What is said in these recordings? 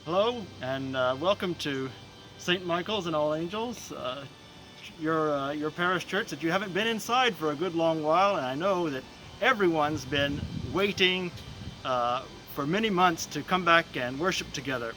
Hello, and welcome to St. Michael's and All Angels, your parish church that you haven't been inside for a good long while, and I know that everyone's been waiting uh, for many months to come back and worship together.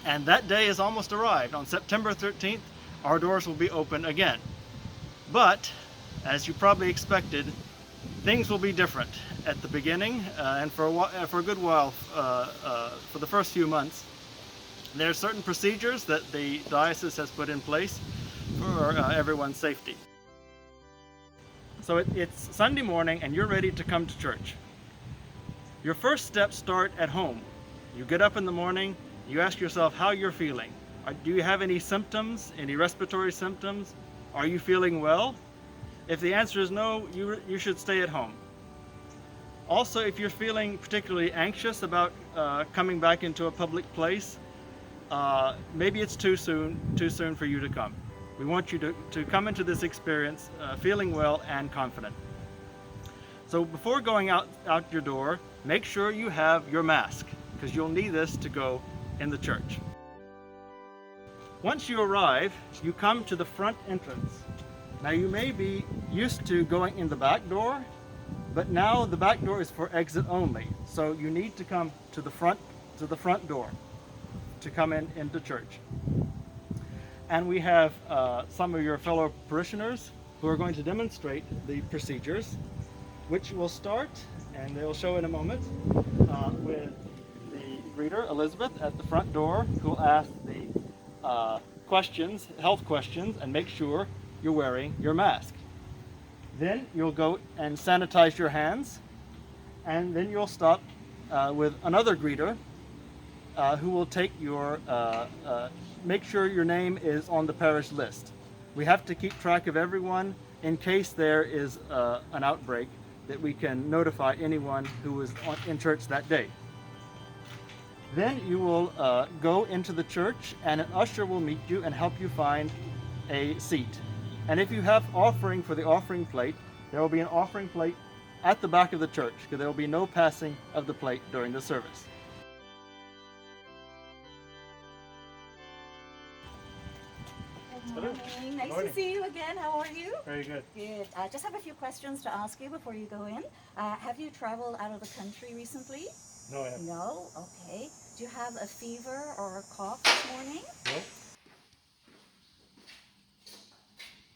And that day has almost arrived. On September 13th, our doors will be open again. But, as you probably expected, things will be different at the beginning and for a good while, for the first few months. There are certain procedures that the diocese has put in place for everyone's safety. So it's Sunday morning and you're ready to come to church. Your first steps start at home. You get up in the morning, you ask yourself how you're feeling. Do you have any symptoms, any respiratory symptoms? Are you feeling well? If the answer is no, you should stay at home. Also, if you're feeling particularly anxious about coming back into a public place, maybe it's too soon for you to come. We want you to come into this experience feeling well and confident. So before going out your door, make sure you have your mask, because you'll need this to go in the church. Once you arrive, you come to the front entrance. Now you may be used to going in the back door, but now the back door is for exit only. So you need to come to the front door to come into church. And we have some of your fellow parishioners who are going to demonstrate the procedures, which will start, and they'll show in a moment, with the greeter, Elizabeth, at the front door, who will ask the health questions, and make sure you're wearing your mask. Then you'll go and sanitize your hands, and then you'll stop with another greeter who will take make sure your name is on the parish list. We have to keep track of everyone in case there is an outbreak, that we can notify anyone who was in church that day. Then you will go into the church, and an usher will meet you and help you find a seat. And if you have offering for the offering plate, there will be an offering plate at the back of the church, because there will be no passing of the plate during the service. Good morning. Nice to see you again. How are you? Very good. Good. I just have a few questions to ask you before you go in. Have you traveled out of the country recently? No, I haven't. No? Okay. Do you have a fever or a cough this morning? Nope.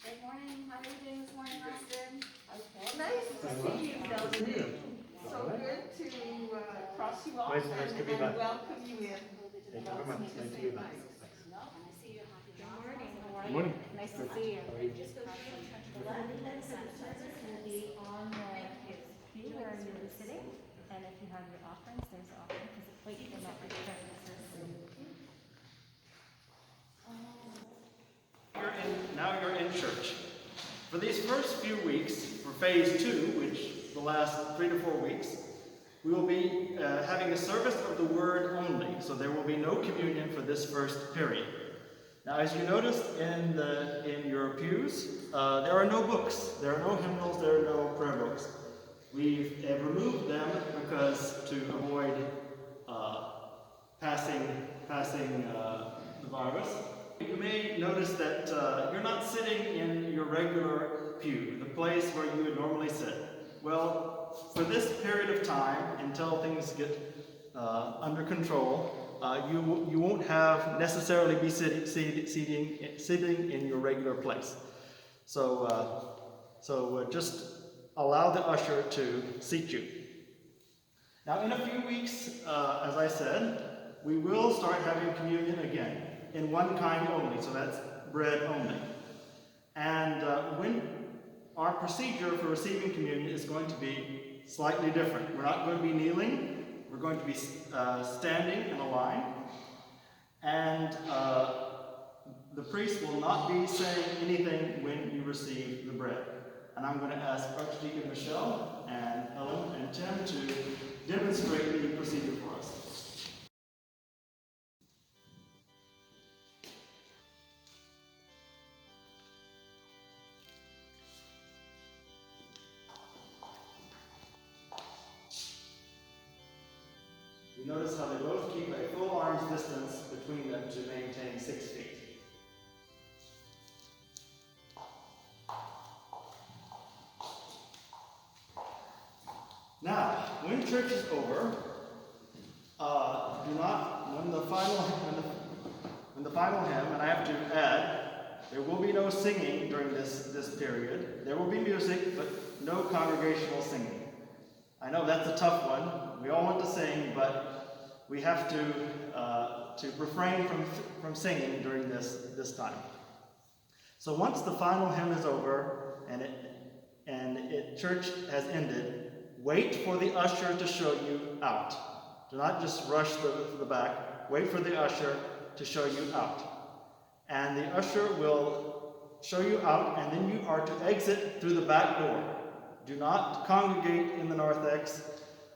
Good morning. How are you doing this morning, Austin? Okay. Nice to see you, Melody. So good to cross you off and welcome you in. Thank you very much. Nice to be back. Good morning. Nice to see you. The sanitizers will be on the pew where you were sitting, and if you have your offerings, there's the offering, because the plate will not return the Now you're in church. For these first few weeks, for phase 2, which the last 3 to 4 weeks, we will be having a service of the word only. So there will be no communion for this first period. Now, as you noticed in your pews, there are no books, there are no hymnals, there are no prayer books. We have removed them because to avoid passing the virus. You may notice that you're not sitting in your regular pew, the place where you would normally sit. Well, for this period of time, until things get under control, you won't have necessarily be sitting in your regular place. So just allow the usher to seat you. Now, in a few weeks, as I said, we will start having communion again, in one kind only, so that's bread only. And when our procedure for receiving communion is going to be slightly different. We're not going to be kneeling, we're going to be standing in a line, and the priest will not be saying anything when you receive the bread. And I'm going to ask Archdeacon Michelle and Ellen and Tim to demonstrate the procedure for us. You notice how they both keep a full arm's distance between them to maintain 6 feet. Now, when church is over, do not, when the final hymn, and I have to add, there will be no singing during this period. There will be music, but no congregational singing. I know that's a tough one. We all want to sing, but we have to refrain from singing during this time. So once the final hymn is over and church has ended, wait for the usher to show you out. Do not just rush to the back. Wait for the usher to show you out. And the usher will show you out, and then you are to exit through the back door. Do not congregate in the narthex.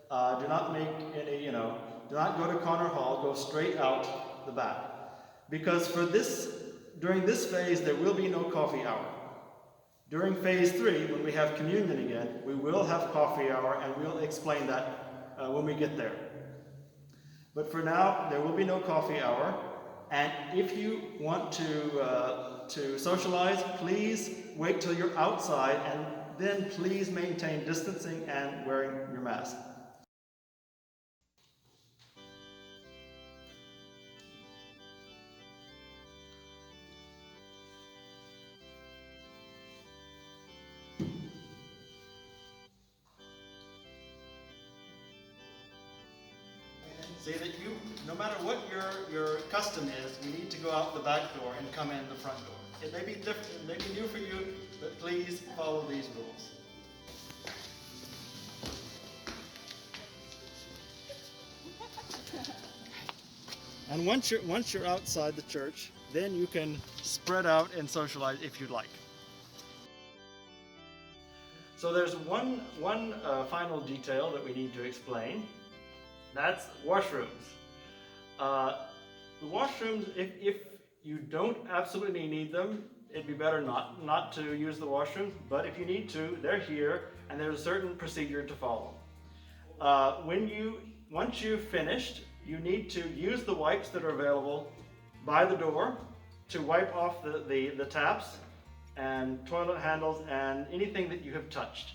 Do not make any, do not go to Connor Hall. Go straight out the back. Because during this phase, there will be no coffee hour. During phase 3, when we have communion again, we will have coffee hour, and we'll explain that when we get there. But for now, there will be no coffee hour. And if you want to socialize, please wait till you're outside, and then please maintain distancing and wearing your mask. See that no matter what your custom is, you need to go out the back door and come in the front door. It may be different, it may be new for you, but please follow these rules. And once you're outside the church, then you can spread out and socialize if you'd like. So there's one final detail that we need to explain. That's washrooms. The washrooms, if you don't absolutely need them, it'd be better not to use the washrooms, but if you need to, they're here, and there's a certain procedure to follow. Once you've finished, you need to use the wipes that are available by the door to wipe off the taps and toilet handles and anything that you have touched.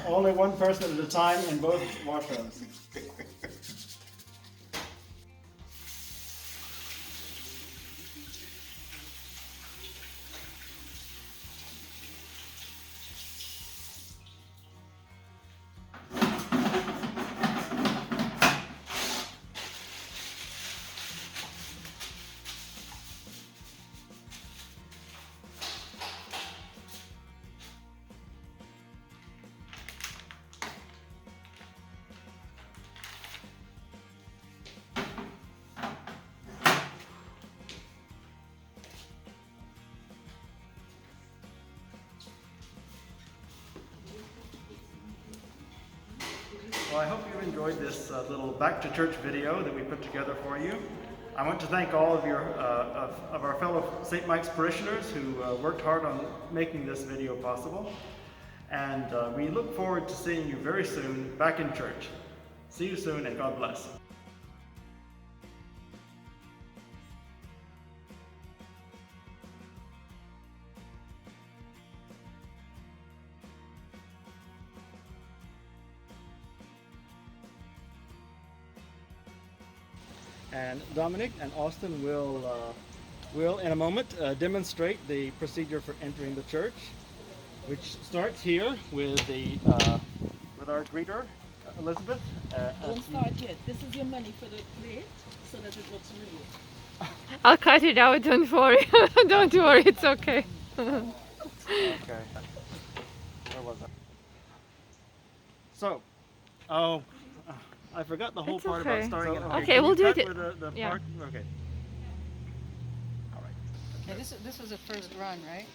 Only one person at a time in both washrooms. Well, I hope you enjoyed this little Back to Church video that we put together for you. I want to thank all of our fellow St. Mike's parishioners who worked hard on making this video possible. And we look forward to seeing you very soon back in church. See you soon, and God bless. And Dominic and Austin will in a moment demonstrate the procedure for entering the church, which starts here with our greeter, Elizabeth. Don't start yet. This is your money for the plate so that it looks real. I'll cut it out, don't worry. Don't worry, it's okay. Okay. Where was I? So, I forgot the whole It's part okay. about starting at home. Okay, Can we'll you do cut it- where yeah. park? Okay. All right. Yeah, this was the first run, right?